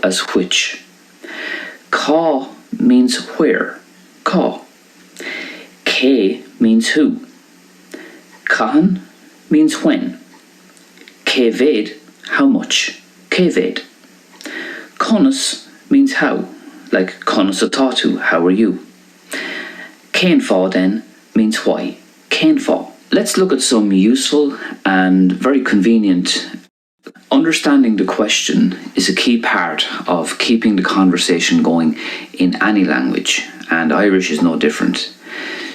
as which. Cá means where. Cá. Cé means who. Cahan means when. Cévéad, how much. Cévéad. Conas means how, like conas atá, how are you. Cén fá then means why. Cén fá. Let's look at some useful and very convenient. Understanding the question is a key part of keeping the conversation going in any language, and Irish is no different.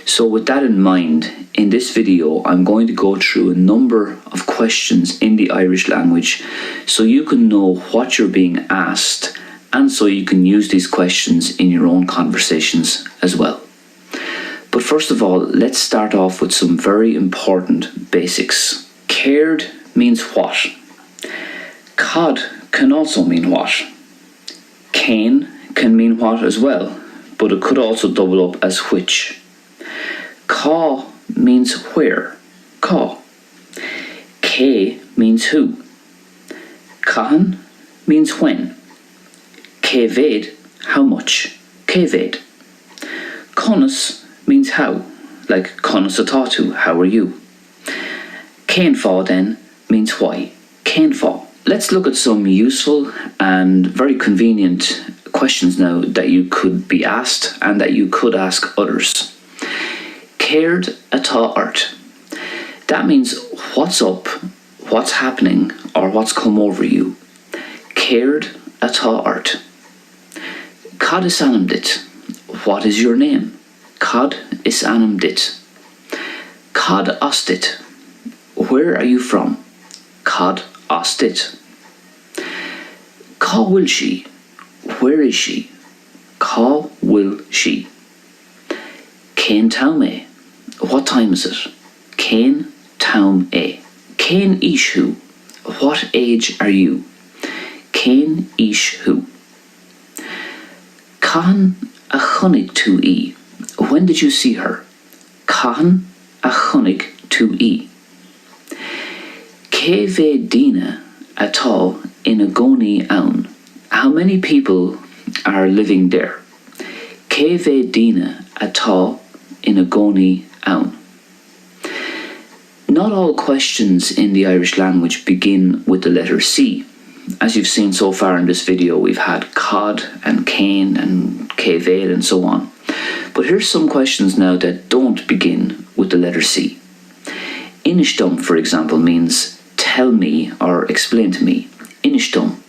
So with that in mind, in this video I'm going to go through a number of questions in the Irish language so you can know what you're being asked, and so you can use these questions in your own conversations as well. But first of all, let's start off with some very important basics. Céard means what. Cad can also mean what. Cén can mean what as well, but it could also double up as which. Cá means where. Cá. Cé means who. Cahan means when. Cévéad, how much. Cévéad. Conas means how, like conas atá, how are you. Cén fá then means why. Cén fá. Let's look at some useful and very convenient questions now that you could be asked and that you could ask others. Céard atá ort. That means what's up, what's happening, or what's come over you. Céard atá ort. Cad is anam dit. What is your name? Cad is anam dit. Cad ostit. Where are you from? Cad ostit. Cá will she. Where is she? Cá will she. Cén taim é. What time is it? Cén taim é. Cén ishu. What age are you? Cén ishu. Cahan a chunig tú í. When did you see her? Cahan a chunig tú í. Cévéad díne atá in a gcónaí ann. How many people are living there? Cévéad díne atá in a gcónaí ann. Not all questions in the Irish language begin with the letter C. As you've seen so far in this video, we've had cad and cén and cévéad and so on. But here's some questions now that don't begin with the letter C. Inistum, for example, means tell me or explain to me. Inistum.